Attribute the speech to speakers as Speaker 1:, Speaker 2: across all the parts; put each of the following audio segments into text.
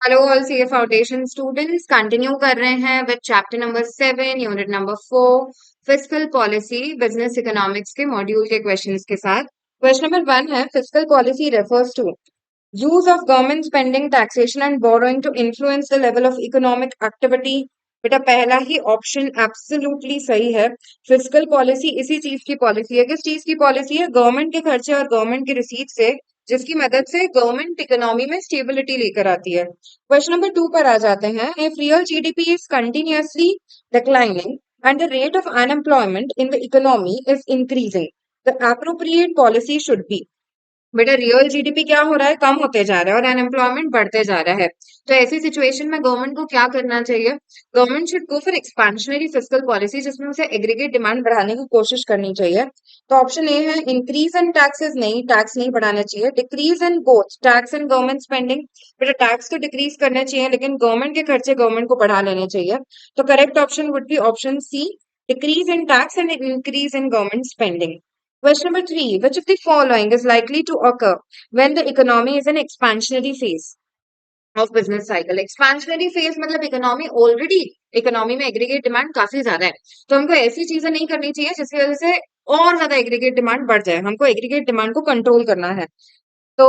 Speaker 1: Hello all CA foundation students, continue कर रहे हैं with chapter number 7 unit number 4 fiscal policy business economics के module के questions के साथ। क्वेश्चन नंबर 1 है, fiscal policy refers to use of government spending, taxation and borrowing to influence the level of economic activity. बेटा पहला ही option absolutely सही है। Fiscal policy इसी चीज की पॉलिसी है। किस चीज की पॉलिसी है? गवर्नमेंट के खर्चे और गवर्नमेंट की रिसीट से, जिसकी मदद से गवर्नमेंट इकोनॉमी में स्टेबिलिटी लेकर आती है। क्वेश्चन नंबर 2 पर आ जाते हैं। If real GDP is continuously declining and the rate of unemployment in the economy is increasing, the appropriate policy should be. बेटा रियल जीडीपी क्या हो रहा है? कम होते जा रहा है और अनएम्प्लॉयमेंट बढ़ते जा रहा है। तो ऐसी सिचुएशन में गवर्नमेंट को क्या करना चाहिए? Government should go for expansionary fiscal policy, जिसमें उसे एग्रीगेट डिमांड बढ़ाने की कोशिश करनी चाहिए। तो ऑप्शन ए है इंक्रीज इन टैक्सेस। नहीं, टैक्स नहीं बढ़ाना चाहिए। Decrease in both tax and government spending. बेटा टैक्स तो डिक्रीज करने चाहिए, लेकिन गवर्नमेंट के खर्चे गवर्नमेंट को बढ़ा लेने चाहिए। तो correct option would be option C, decrease in tax and increase in government spending. Question number 3. Which of the following is likely to occur when the economy is in expansionary phase of business cycle? Expansionary phase मतलब economy में aggregate demand काफी ज्यादा है, तो हमको ऐसी चीजें नहीं करनी चाहिए जिसकी वजह से और ज्यादा एग्रीगेट डिमांड बढ़ जाए। हमको एग्रीगेट डिमांड को कंट्रोल करना है। तो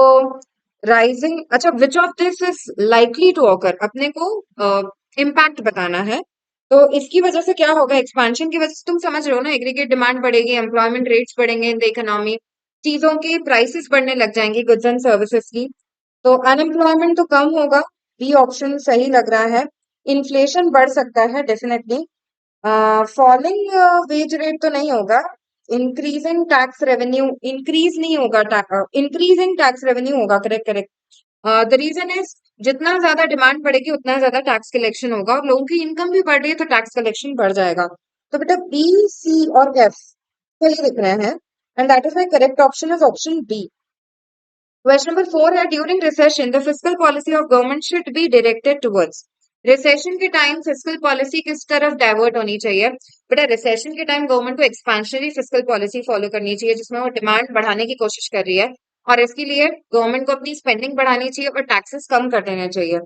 Speaker 1: राइजिंग, अच्छा, which of this is likely to occur, अपने को इम्पैक्ट बताना है। तो इसकी वजह से क्या होगा? एक्सपेंशन की वजह से तुम समझ रहे हो ना, एग्रीगेट डिमांड बढ़ेगी, एम्प्लॉयमेंट रेट्स बढ़ेंगे इन द इकोनॉमी, चीजों के प्राइसेस बढ़ने लग जाएंगे, गुड्स एंड सर्विसेज की। तो अनएम्प्लॉयमेंट तो कम होगा, बी ऑप्शन सही लग रहा है। इन्फ्लेशन बढ़ सकता है डेफिनेटली। फॉलिंग वेज रेट तो नहीं होगा। इंक्रीजिंग टैक्स रेवेन्यू, इंक्रीज नहीं होगा, इंक्रीजिंग टैक्स रेवेन्यू होगा। Correct correct. The reason is, जितना ज्यादा डिमांड बढ़ेगी उतना ज्यादा टैक्स कलेक्शन होगा, और लोगों की इनकम भी बढ़ रही है तो टैक्स कलेक्शन बढ़ जाएगा। तो बेटा बी, सी और एफ सही दिख रहे हैं, and that is my correct option is option B. Question number 4 है, during recession the fiscal policy of government should be directed towards. Recession के टाइम फिस्कल पॉलिसी किस तरफ डाइवर्ट होनी चाहिए? बेटा रिसेशन के टाइम गवर्नमेंट को एक्सपेंशनरी फिस्कल पॉलिसी फॉलो करनी चाहिए, जिसमें वो डिमांड बढ़ाने की कोशिश कर रही है, और इसके लिए गवर्नमेंट को अपनी स्पेंडिंग बढ़ानी चाहिए और टैक्सेस कम कर देने चाहिए।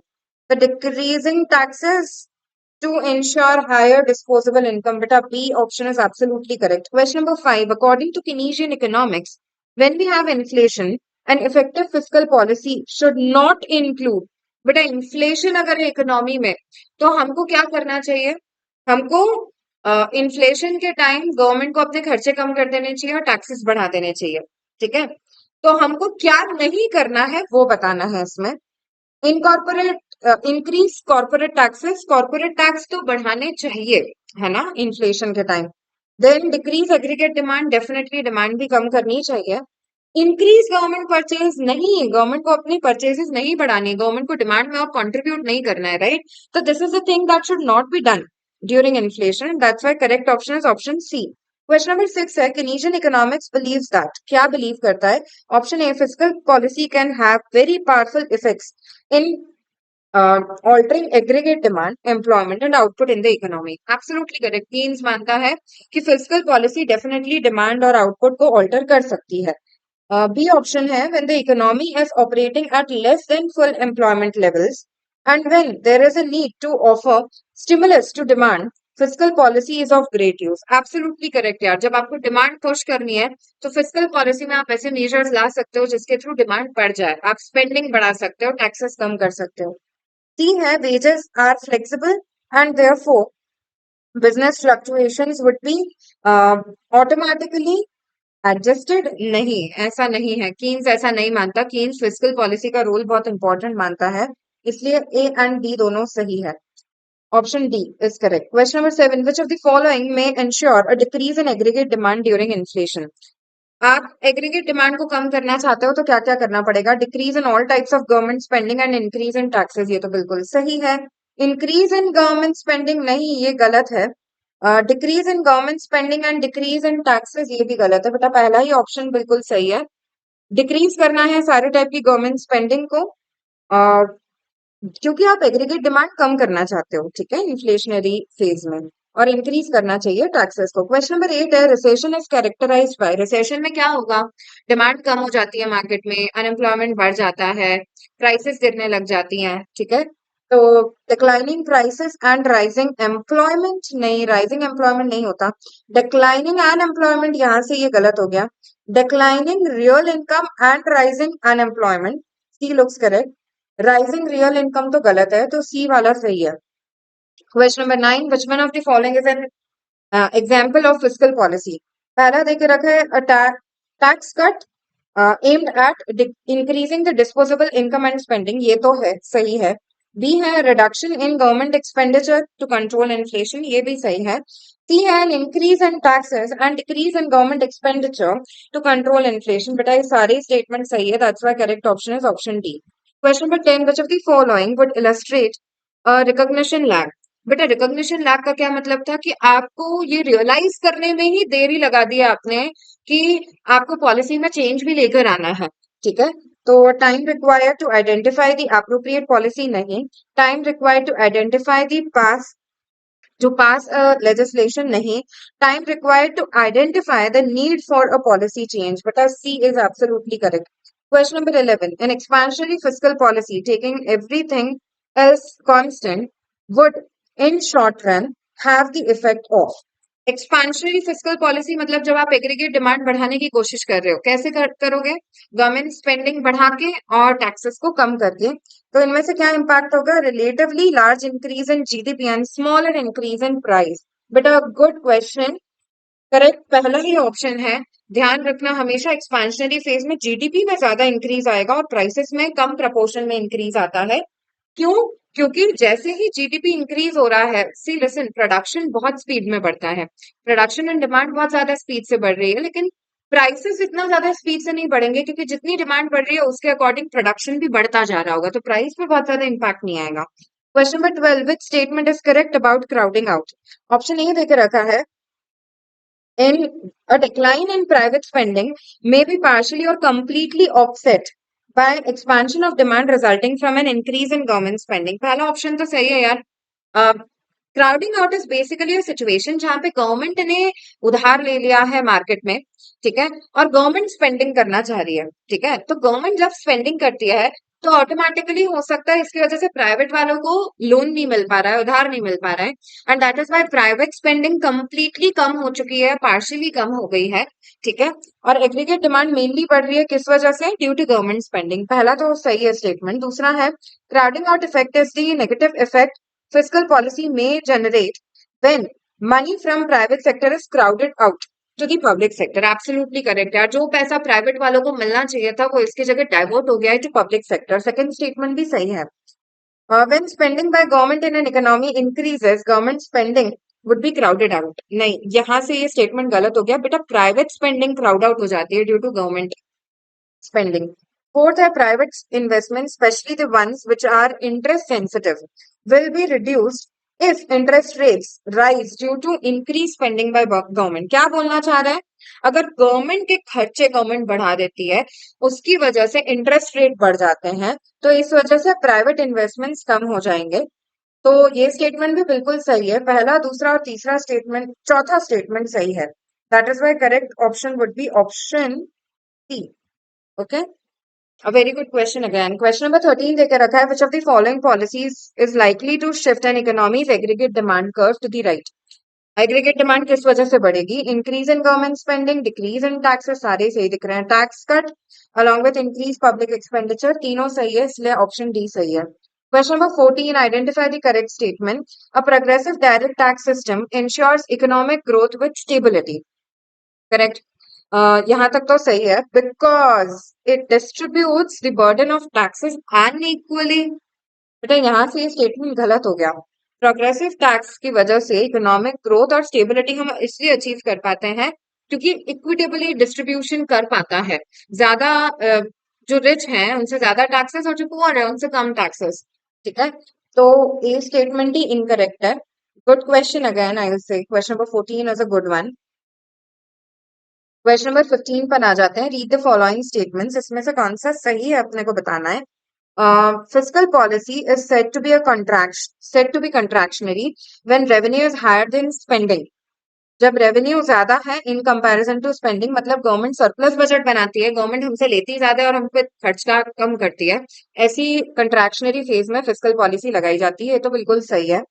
Speaker 1: The decreasing taxes to ensure higher disposable income. Beta B option is absolutely correct. Question number 5. According to Keynesian economics, when we have inflation, an effective fiscal policy should not include. बेटा inflation अगर है economy में, तो हमको क्या करना चाहिए? हमको इन्फ्लेशन के टाइम गवर्नमेंट को अपने खर्चे कम कर देने चाहिए और टैक्सेस बढ़ा देने चाहिए। ठीक है, तो हमको क्या नहीं करना है वो बताना है इसमें। Incorporate increase corporate taxes, corporate tax तो बढ़ाने चाहिए, है ना, इन्फ्लेशन के time. Then decrease aggregate demand, definitely demand भी कम करनी चाहिए। इंक्रीज गवर्नमेंट परचेज, नहीं, गवर्नमेंट को अपनी परचेजेस नहीं बढ़ानी, गवर्नमेंट को डिमांड में और कंट्रीब्यूट नहीं करना है, राइट? तो this is the thing that should not be done during inflation, that's why correct option is option C. Question number 6 है, Keynesian इकोनॉमिक्स बिलीव्स दैट, क्या बिलीव करता है? Option A, fiscal policy can have very powerful effects in altering aggregate demand, employment and output in the economy. Absolutely correct. Keynes मानता है कि fiscal policy definitely demand और output को alter कर सकती है। B option है, when the economy is operating at less than full employment levels and when there is a need to offer stimulus to demand, fiscal policy is of great use. Absolutely correct यार, जब आपको demand push करनी है तो fiscal policy में आप ऐसे measures ला सकते हो जिसके थ्रू डिमांड बढ़ जाए, आप स्पेंडिंग बढ़ा सकते हो, टैक्सेस कम कर सकते हो। सी है, wages are flexible and therefore business fluctuations would be automatically adjusted. नहीं, ऐसा नहीं है, कीन्स ऐसा नहीं मानता। कीन्स फिस्कल पॉलिसी का रोल बहुत इंपॉर्टेंट मानता है, इसलिए ए एंड डी दोनों सही है। Option D is correct. Question number 7, which of the following में ensure a decrease in aggregate demand during inflation? आप एग्रीगेट डिमांड को कम करना चाहते हो तो क्या क्या करना पड़ेगा? Decrease in all types of government spending and increase in taxes, ये तो बिल्कुल सही है। इंक्रीज इन गवर्नमेंट स्पेंडिंग नहीं, ये गलत है। Decrease in government spending and decrease in taxes, ये भी गलत है। बेटा पहला ही ऑप्शन बिल्कुल सही है। डिक्रीज करना है सारे टाइप की गवर्नमेंट स्पेंडिंग को, और क्योंकि आप एग्रीगेट डिमांड कम करना चाहते हो, ठीक है, इन्फ्लेशनरी फेज में, और इंक्रीज करना चाहिए टैक्सेस को। क्वेश्चन नंबर 8 है, recession is characterised by. Recession में क्या होगा? डिमांड कम हो जाती है मार्केट में, अनएम्प्लॉयमेंट बढ़ जाता है, प्राइसेस गिरने लग जाती हैं, ठीक है। तो declining prices and rising employment, नहीं राइजिंग एम्प्लॉयमेंट नहीं होता, डिक्लाइनिंग अनएम्प्लॉयमेंट, यहाँ से ये गलत हो गया। Declining real income and rising unemployment, C looks correct. Rising real income तो गलत है, तो सी वाला सही है। Question number 9, which one of the following is an example of fiscal policy. पहला देके रखा है tax cut aimed at increasing the disposable income and spending, ये तो है सही है। बी है reduction in government expenditure to control inflation, ये भी सही है। सी है an increase in taxes and decrease in government expenditure to control inflation, बेटा ये सारे स्टेटमेंट सही है, that's why correct option is option D. Question number 10, which of the following would illustrate recognition lag. बेटा रिकॉग्निशन लैग का क्या मतलब था कि आपको ये रियलाइज करने में ही देरी लगा दी आपने कि आपको पॉलिसी में चेंज भी लेकर आना है, ठीक है। तो time required to identify the appropriate policy नहीं, time required to identify the pass जो पास लेजिस्लेशन नहीं, time required to identify the need for a policy change, बेटा C is absolutely correct. Question number 11, an expansionary fiscal policy taking everything else constant would in short run have the effect of। Expansionary fiscal policy मतलब जब आप aggregate demand बढ़ाने की कोशिश कर रहे हो, कैसे करोगे? गवर्नमेंट स्पेंडिंग बढ़ा के और टैक्सेस को कम करके। तो इनमें से क्या इम्पैक्ट होगा? Relatively large increase in GDP and smaller increase in price. बेटा गुड क्वेश्चन, करेक्ट पहला ही ऑप्शन है। ध्यान रखना हमेशा एक्सपेंशनरी फेज में जीडीपी में ज्यादा इंक्रीज आएगा और प्राइसेस में कम प्रपोर्शन में इंक्रीज आता है। क्यों? क्योंकि जैसे ही जीडीपी इंक्रीज हो रहा है, सी लिसन, प्रोडक्शन बहुत स्पीड में बढ़ता है, प्रोडक्शन एंड डिमांड बहुत ज्यादा स्पीड से बढ़ रही है, लेकिन प्राइसेस इतना ज्यादा स्पीड से नहीं बढ़ेंगे क्योंकि जितनी डिमांड बढ़ रही है उसके अकॉर्डिंग प्रोडक्शन भी बढ़ता जा रहा होगा, तो प्राइस पे बहुत ज्यादा इंपैक्ट नहीं आएगा। Question number 12, which statement is correct about crowding out. Option A देकर रखा है, in a decline in private spending may be partially or completely offset by expansion of demand resulting from an increase in government spending। पहला option तो सही है यार। Crowding out is basically a situation जहां पे गवर्नमेंट ने उधार ले लिया है मार्केट में, ठीक है, और गवर्नमेंट स्पेंडिंग करना चाह रही है, ठीक है। तो गवर्नमेंट जब स्पेंडिंग करती है तो ऑटोमेटिकली हो सकता है इसकी वजह से प्राइवेट वालों को लोन नहीं मिल पा रहा है, उधार नहीं मिल पा रहा है, and that is why private spending completely कम हो चुकी है, पार्शियली कम हो गई है, ठीक है। और एग्रीगेट डिमांड मेनली बढ़ रही है किस वजह से? Due to government spending. पहला तो सही है स्टेटमेंट। दूसरा है, crowding out effect is the negative effect fiscal policy may generate when money from private sector is crowded out to the public sector। Absolutely correct यार, जो पैसा प्राइवेट वालों को मिलना चाहिए था वो इसकी जगह डाइवर्ट हो गया है to public sector. Second statement भी सही है। when spending by government in an economy increases, government spending would be crowded out। नहीं, यहाँ से ये स्टेटमेंट गलत हो गया बेटा, प्राइवेट स्पेंडिंग क्राउड आउट हो जाती है due to government spending। Fourth है, private investments, especially the ones which are interest sensitive, will be reduced if interest rates rise due to increased spending by government। क्या बोलना चाह रहा है? अगर गवर्नमेंट के खर्चे गवर्नमेंट बढ़ा देती है, उसकी वजह से इंटरेस्ट रेट बढ़ जाते हैं, तो इस वजह से प्राइवेट इन्वेस्टमेंट्स कम हो जाएंगे। तो ये स्टेटमेंट भी बिल्कुल सही है। पहला, दूसरा और तीसरा स्टेटमेंट, चौथा स्टेटमेंट सही है। That is why correct option would be option C. Okay, a very good question again. Question number 13 देकर रखा है, which of the following policies is likely to shift an economy's aggregate demand curve to the right। Aggregate demand किस वजह से बढ़ेगी? Increase in government spending, decrease in taxes, सारे सही दिख रहे हैं। Tax cut along with increase public expenditure, तीनों सही है, इसलिए ऑप्शन डी सही है। Question number 14, identify the correct statement. A progressive direct tax system ensures economic growth with stability. Correct, यहाँ तक तो सही है, because it distributes the burden of taxes unequally. बेटा यहाँ से ये स्टेटमेंट गलत हो गया। प्रोग्रेसिव टैक्स की वजह से इकोनॉमिक ग्रोथ और स्टेबिलिटी हम इसलिए अचीव कर पाते हैं क्योंकि इक्विटेबली डिस्ट्रीब्यूशन कर पाता है। ज्यादा जो रिच हैं उनसे ज्यादा टैक्सेस और जो पुअर है उनसे कम टैक्सेस, ठीक है। तो ये स्टेटमेंट ही इनकरेक्ट है। Good question again, I will say question number 14 is a good one. Question number 15 पर आ जाते हैं। रीड द फॉलोइंग स्टेटमेंट्स, इसमें से कौन सा सही है अपने को बताना है। Fiscal policy is said to be contractionary when revenue is higher than spending। जब रेवेन्यू ज्यादा है इन कंपैरिजन टू स्पेंडिंग, मतलब गवर्नमेंट सरप्लस बजट बनाती है, गवर्नमेंट हमसे लेती ज्यादा है और हम पे खर्चा कम करती है, ऐसी कंट्रैक्शनरी फेज में फिस्कल पॉलिसी लगाई जाती है। ये तो बिल्कुल सही है।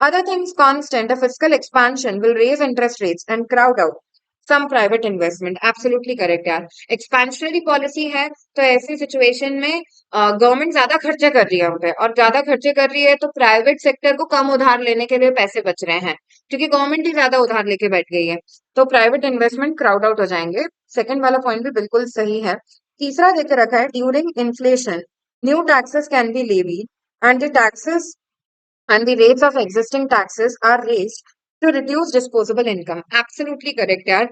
Speaker 1: Other things constant, a fiscal expansion will raise interest rates and crowd out some private investment. Absolutely correct यार। एक्सपेंशनरी पॉलिसी है तो ऐसी सिचुएशन में गवर्नमेंट ज्यादा खर्चे कर रही है हम पे, और ज्यादा खर्चे कर रही है तो प्राइवेट सेक्टर को कम उधार लेने के लिए पैसे बच रहे हैं, क्योंकि गवर्नमेंट ही ज्यादा उधार लेके बैठ गई है, तो प्राइवेट इन्वेस्टमेंट क्राउड आउट हो जाएंगे। सेकंड वाला पॉइंट भी बिल्कुल सही है। तीसरा देके रखा है, during inflation new taxes can be levy and the taxes and the rates of existing taxes are raised to reduce disposable income. Absolutely correct यार।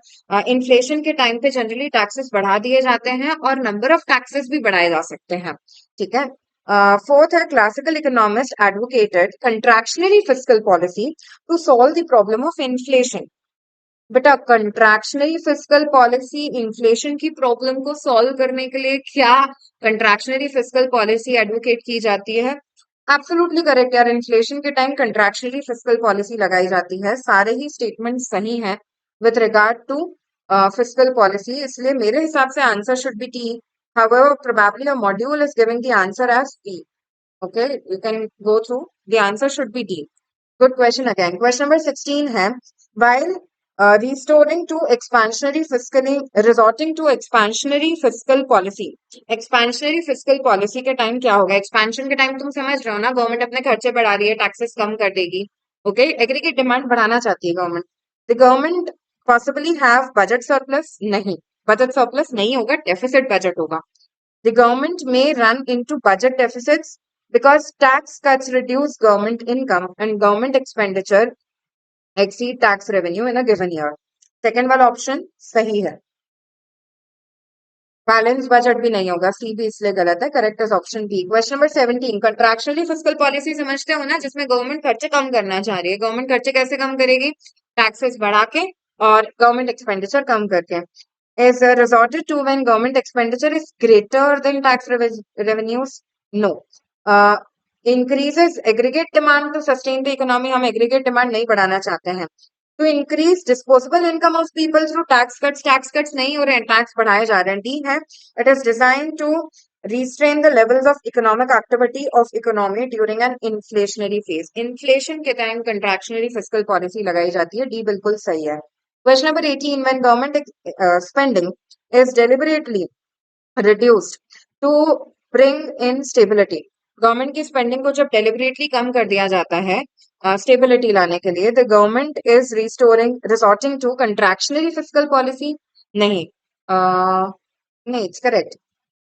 Speaker 1: इन्फ्लेशन के टाइम पे जनरली टैक्सेस बढ़ा दिए जाते हैं और नंबर ऑफ टैक्सेस भी बढ़ाए जा सकते हैं। ठीक है। फोर्थ है, classical economist advocated contractionary fiscal policy to solve the problem of inflation. बेटा कंट्रैक्शनरी फिस्कल पॉलिसी इन्फ्लेशन की प्रॉब्लम को सॉल्व करने के लिए क्या कंट्रैक्शनरी फिस्कल पॉलिसी एडवोकेट की जाती है? एब्सोल्युटली करेक्ट यार। इन्फ्लेशन के टाइम कंट्रैक्शनरी फिस्कल पॉलिसी लगाई जाती है। सारे ही स्टेटमेंट सही हैं with regard to fiscal policy, इसलिए मेरे हिसाब से answer should be D. However, probably a module is giving the answer as B. Okay, you can go through. The answer should be D. Good question again. Question number 16 है, while restoring to expansionary fiscally resorting to expansionary fiscal policy, expansionary fiscal policy के time क्या होगा? Expansion के time तुम समझ रहे हो ना, गवर्नमेंट अपने खर्चे बढ़ा रही है, टैक्सेस कम कर देगी। ओके, एग्रीगेट डिमांड बढ़ाना चाहती है government. The government possibly have budget surplus? नहीं, बजट सरप्लस नहीं होगा, डेफिसिट बजट होगा। The government may run into budget deficits because tax cuts reduce government income and government expenditure exceed tax revenue in a given year. Second वाला option सही है। Balance budget भी नहीं होगा, सी भी इसलिए गलत है। Correct is option B. Question number 17, contractionally fiscal policy समझते हो ना, जिसमें गवर्नमेंट खर्चे कम करना चाह रही है। गवर्नमेंट खर्चे कैसे कम करेगी? टैक्सेस बढ़ा के और गवर्नमेंट एक्सपेंडिचर कम करके। Is resorted to when government expenditure is greater than tax revenues? No. Uh, increases aggregate demand to sustain the economy. हम aggregate demand नहीं बढ़ाना चाहते हैं। To increase disposable income of people through tax cuts नहीं हो रहे हैं, tax बढ़ाए जा रहे हैं। डी है, it is designed to restrain the levels of economic activity of economy during an inflationary phase. Inflation के टाइम contractionary fiscal policy लगाई जाती है। डी बिल्कुल सही है। Question number 18, when government spending is deliberately reduced to bring in stability, government की spending को जब डेलिबरेटली कम कर दिया जाता है स्टेबिलिटी लाने के लिए, the government is restoring resorting to contractionary fiscal policy? नहीं, नहीं, it's correct.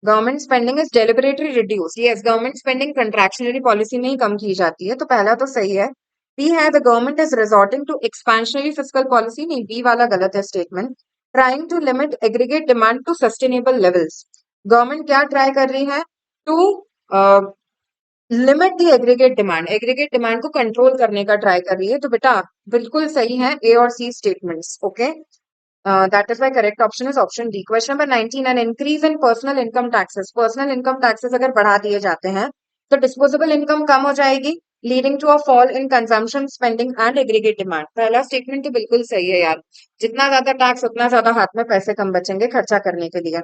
Speaker 1: Government spending is deliberately reduce. Yes, government spending contractionary policy में ही कम की जाती है, तो पहला तो सही है। बी है, the government is resorting to expansionary fiscal policy? नहीं, बी वाला गलत है statement. Trying to limit aggregate demand to sustainable levels, government क्या ट्राई कर रही है? To limit the aggregate demand को कंट्रोल करने का ट्राई कर रही है। तो बेटा बिल्कुल सही है ए और C statements. Okay, that is my correct option is option D. Question number 19, an increase in personal income taxes. Personal income taxes अगर बढ़ा दिए जाते हैं तो डिस्पोजेबल इनकम कम हो जाएगी, leading to a fall in consumption spending and aggregate demand. पहला स्टेटमेंट तो बिल्कुल सही है यार, जितना ज्यादा टैक्स उतना ज्यादा हाथ में पैसे कम बचेंगे खर्चा करने के लिए।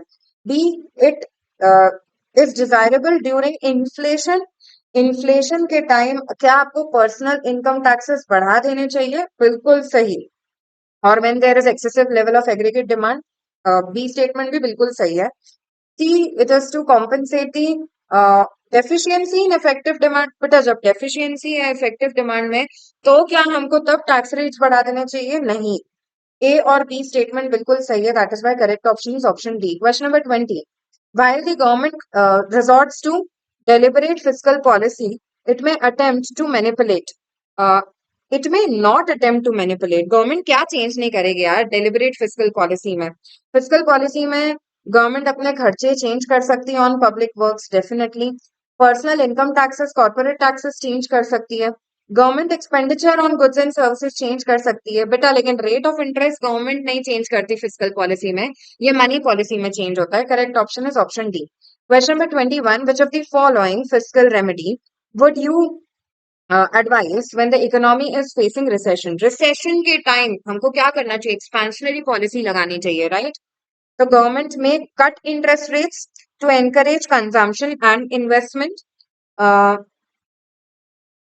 Speaker 1: B, it is desirable during inflation. Inflation के टाइम क्या आपको पर्सनल इनकम टैक्सेस बढ़ा देने चाहिए? बिल्कुल सही। और when there is excessive level of aggregate demand, B statement भी बिल्कुल सही है। C, it is to compensate the deficiency in effective demand. बेटा जब डेफिशिएंसी है इफेक्टिव डिमांड में तो क्या हमको तब टैक्स रेट्स बढ़ा देने चाहिए? नहीं, ए और बी स्टेटमेंट बिल्कुल सही है। That is why correct option is option D. Question number 20, while the government resorts to deliberate fiscal policy, it may attempt to manipulate. Uh, it may not attempt to manipulate. Government क्या change नहीं करेगी यार deliberate fiscal policy में? Fiscal policy में government अपने खर्चे change कर सकती है on public works, definitely. Personal income taxes, corporate taxes change कर सकती है। Government expenditure on goods and services change कर सकती है बेटा, लेकिन रेट ऑफ इंटरेस्ट गवर्नमेंट नहीं चेंज करती फिस्कल पॉलिसी में, ये मनी पॉलिसी में चेंज होता है। Correct option is option D. Question number 21, which of the following fiscal remedy would you advice when the economy is facing recession. Recession के time हमको क्या करना चाहिए? Expansionary policy लगानी चाहिए, right? The government may cut interest rates to encourage consumption and investment. Uh,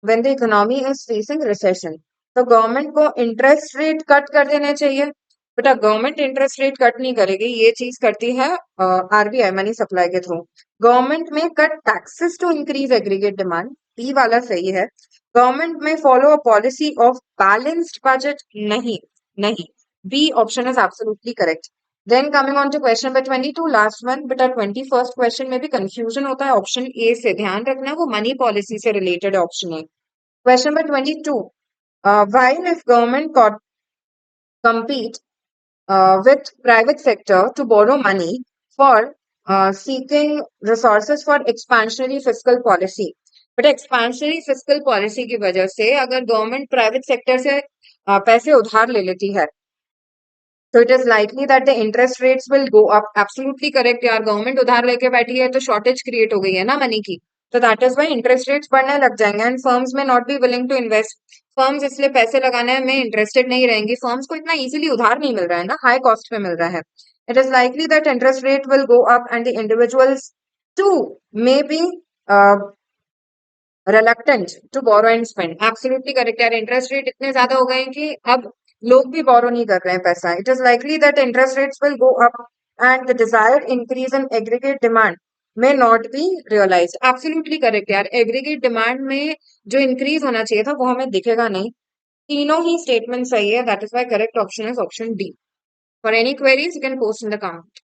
Speaker 1: when the economy is facing recession, तो government को interest rate cut कर देने चाहिए. बेटा गवर्नमेंट इंटरेस्ट रेट कट नहीं करेगी, ये चीज करती है आरबीआई मनी सप्लाई के through. Government may cut taxes to increase aggregate demand, B वाला सही है. Government may follow a policy of balanced budget, नहीं नहीं, B option is absolutely correct. Then coming on to question number 22, last one. बेटा 21st question में भी confusion होता है ऑप्शन ए से, ध्यान रखना वो मनी पॉलिसी से रिलेटेड ऑप्शन है. Question number 22. While if government compete with private sector to borrow money for seeking resources for expansionary fiscal policy, but expansionary fiscal policy की वजह से अगर गवर्नमेंट प्राइवेट सेक्टर से पैसे उधार ले लेती है, तो it is likely that the interest rates will go up. Absolutely correct यार, गवर्नमेंट उधार लेके बैठी है तो शॉर्टेज क्रिएट हो गई है ना मनी की, तो that is why interest rates बढ़ने लग जाएंगे and firms may not be willing to invest. Firms इसलिए पैसे लगाने में इंटरेस्टेड नहीं रहेंगी, फर्म्स को इतना इजीली उधार नहीं मिल रहा है ना, हाई कॉस्ट पे मिल रहा है. It is likely that interest rate will go up and the individuals too may be reluctant to borrow and spend. Absolutely correct यार, इंटरेस्ट रेट इतने ज्यादा हो गए हैं कि अब लोग भी बोरो नहीं कर रहे हैं पैसा. It is likely that interest rates will go up and the desired increase in aggregate demand may not be realized. Absolutely correct यार, एग्रीगेट डिमांड में जो इंक्रीज होना चाहिए था वो हमें दिखेगा नहीं. तीनों ही स्टेटमेंट सही है, that is why correct option is option D. For any queries you can post in the comment.